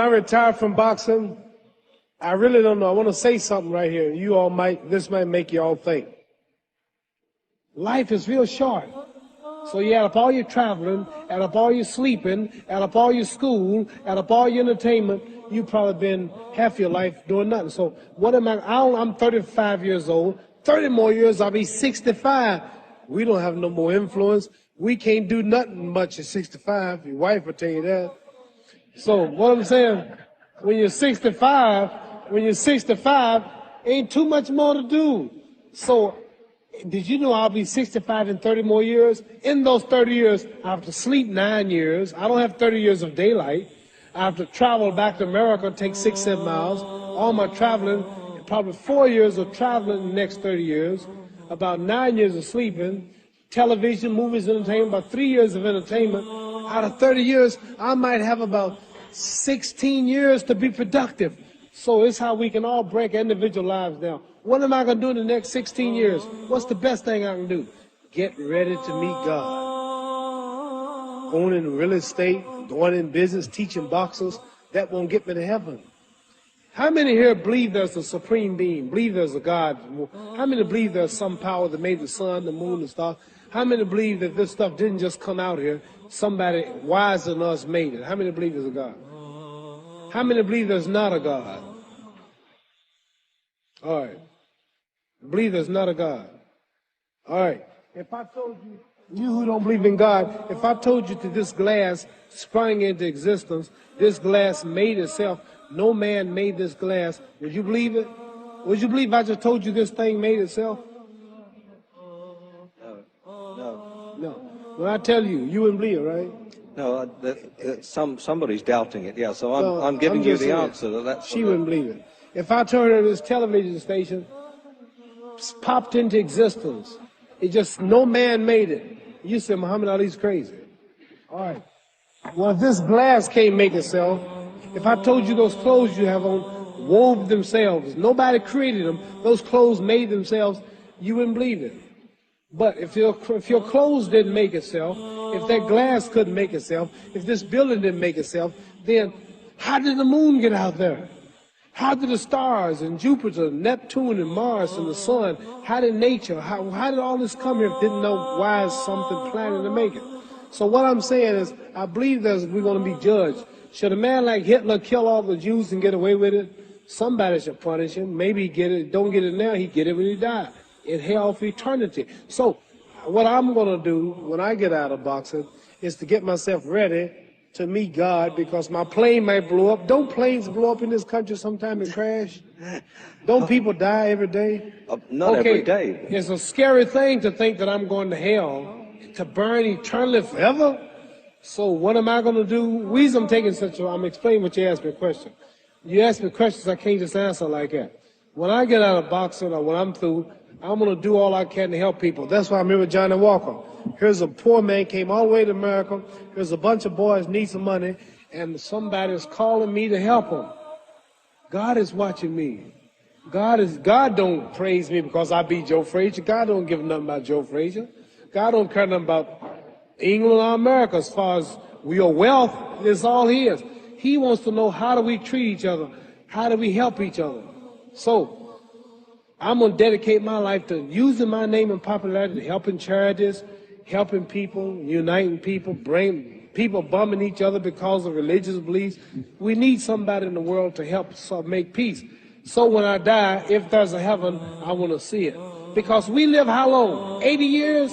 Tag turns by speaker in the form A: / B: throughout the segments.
A: I retired from boxing. I really don't know. I want to say something right here. This might make you all think. Life is real short. So you add up all your traveling, add up all your sleeping, add up all your school, add up all your entertainment, you've probably been half your life doing nothing. So what am I'm 35 years old. 30 more years, I'll be 65. We don't have no more influence. We can't do nothing much at 65. Your wife will tell you that. So what I'm saying, when you're 65, ain't too much more to do. So did you know I'll be 65 in 30 more years? In those 30 years, I have to sleep 9 years. I don't have 30 years of daylight. I have to travel back to America, take 6-7 miles. All my traveling, probably 4 years of traveling in the next 30 years, about 9 years of sleeping, television, movies, entertainment, about 3 years of entertainment. Out of 30 years, I might have about 16 years to be productive. So it's how we can all break individual lives down. What am I going to do in the next 16 years? What's the best thing I can do? Get ready to meet God. Owning real estate, going in business, teaching boxers, that won't get me to heaven. How many here believe there's a supreme being, believe there's a God? How many believe there's some power that made the sun, the moon, the stars? How many believe that this stuff didn't just come out here? Somebody wiser than us made it. How many believe there's a God? How many believe there's not a God? All right. Believe there's not a God. All right. If I told you who don't believe in God, if I told you that this glass sprang into existence, this glass made itself, no man made this glass, would you believe it? Would you believe I just told you this thing made itself? No. When I tell you, you wouldn't believe it, right?
B: No, somebody's doubting it, yeah, so I'm giving you the answer.
A: She wouldn't believe it. If I told her this television station popped into existence, it just, no man made it, you said Muhammad Ali's crazy. All right. Well, if this glass can't make itself, if I told you those clothes you have on wove themselves, nobody created them, those clothes made themselves, you wouldn't believe it. But if your clothes didn't make itself, if that glass couldn't make itself, if this building didn't make itself, then how did the moon get out there? How did the stars and Jupiter, Neptune and Mars and the sun, how did nature, how did all this come here if didn't know why is something planning to make it? So what I'm saying is, I believe we're going to be judged. Should a man like Hitler kill all the Jews and get away with it? Somebody should punish him. Maybe he get it, don't get it now, he get it when he died. In hell for eternity. So what I'm going to do when I get out of boxing is to get myself ready to meet God, because my plane might blow up. Don't planes blow up in this country sometime and crash? Don't people die every day?
B: Not every day.
A: It's a scary thing to think that I'm going to hell to burn eternally forever. So what am I going to do? The reason I'm explaining what you asked me a question. You ask me questions I can't just answer like that. When I get out of boxing or when I'm through, I'm going to do all I can to help people. That's why I'm here with Johnny Walker. Here's a poor man, came all the way to America. Here's a bunch of boys need some money, and somebody's calling me to help them. God is watching me. God don't praise me because I beat Joe Frazier. God don't give nothing about Joe Frazier. God don't care nothing about England or America as far as your wealth. It's all his. He wants to know, how do we treat each other? How do we help each other? So I'm going to dedicate my life to using my name and popularity, helping charities, helping people, uniting people, bring people bumming each other because of religious beliefs. We need somebody in the world to help make peace. So when I die, if there's a heaven, I want to see it. Because we live how long? 80 years?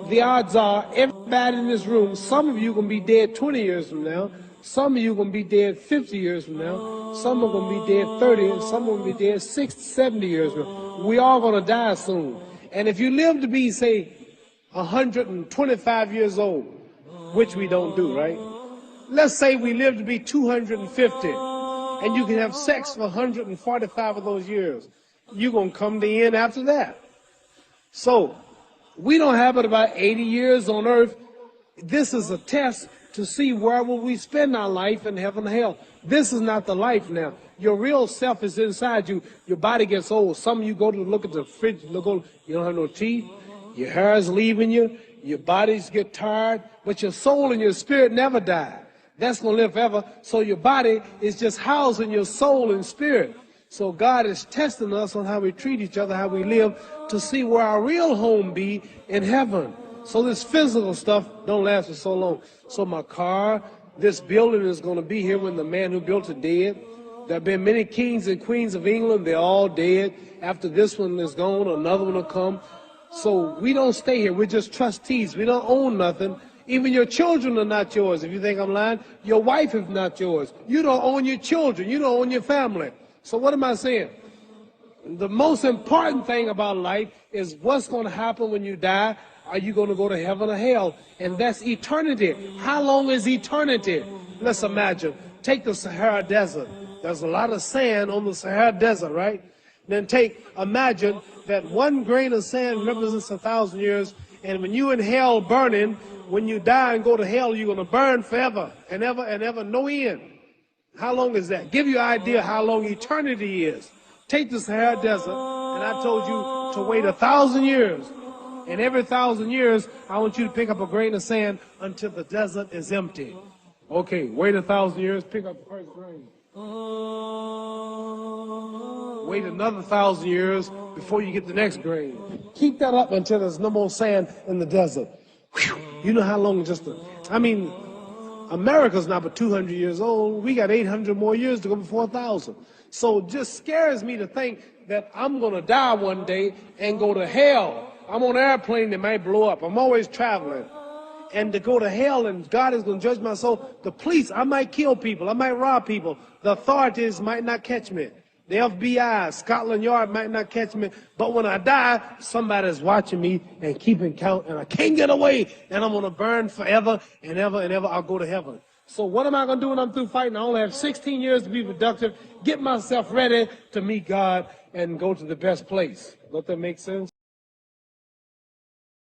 A: The odds are everybody in this room, some of you are going to be dead 20 years from now. Some of you are going to be dead 50 years from now. Some are going to be dead 30, and some are going to be dead 60, 70 years from now. We all going to die soon. And if you live to be, say, 125 years old, which we don't do, right? Let's say we live to be 250, and you can have sex for 145 of those years. You're going to come to the end after that. So we don't have but about 80 years on earth. This is a test to see where will we spend our life in heaven and hell. This is not the life now. Your real self is inside you. Your body gets old. Some of you go to look at the fridge, you don't have no teeth. Your hair is leaving you. Your bodies get tired. But your soul and your spirit never die. That's going to live forever. So your body is just housing your soul and spirit. So God is testing us on how we treat each other, how we live, to see where our real home be in heaven. So this physical stuff don't last for so long. So my car, this building is going to be here when the man who built it dead. There have been many kings and queens of England. They're all dead. After this one is gone, another one will come. So we don't stay here. We're just trustees. We don't own nothing. Even your children are not yours. If you think I'm lying, your wife is not yours. You don't own your children. You don't own your family. So what am I saying? The most important thing about life is what's going to happen when you die. Are you going to go to heaven or hell? And that's eternity. How long is eternity? Let's imagine. Take the Sahara Desert. There's a lot of sand on the Sahara Desert, right? Then imagine that one grain of sand represents 1,000 years, and when you in hell burning, when you die and go to hell, you're going to burn forever and ever, no end. How long is that? Give you an idea how long eternity is. Take the Sahara Desert, and I told you to wait 1,000 years. And every 1,000 years, I want you to pick up a grain of sand until the desert is empty. Okay, wait 1,000 years, pick up the first grain. Wait another 1,000 years before you get the next grain. Keep that up until there's no more sand in the desert. Whew. You know how long America's not but 200 years old. We got 800 more years to go before 1,000. So it just scares me to think that I'm going to die one day and go to hell. I'm on an airplane that might blow up. I'm always traveling. And to go to hell and God is going to judge my soul. The police, I might kill people. I might rob people. The authorities might not catch me. The FBI, Scotland Yard might not catch me. But when I die, somebody's watching me and keeping count. And I can't get away. And I'm going to burn forever and ever and ever. I'll go to heaven. So what am I going to do when I'm through fighting? I only have 16 years to be productive. Get myself ready to meet God and go to the best place. Don't that make sense?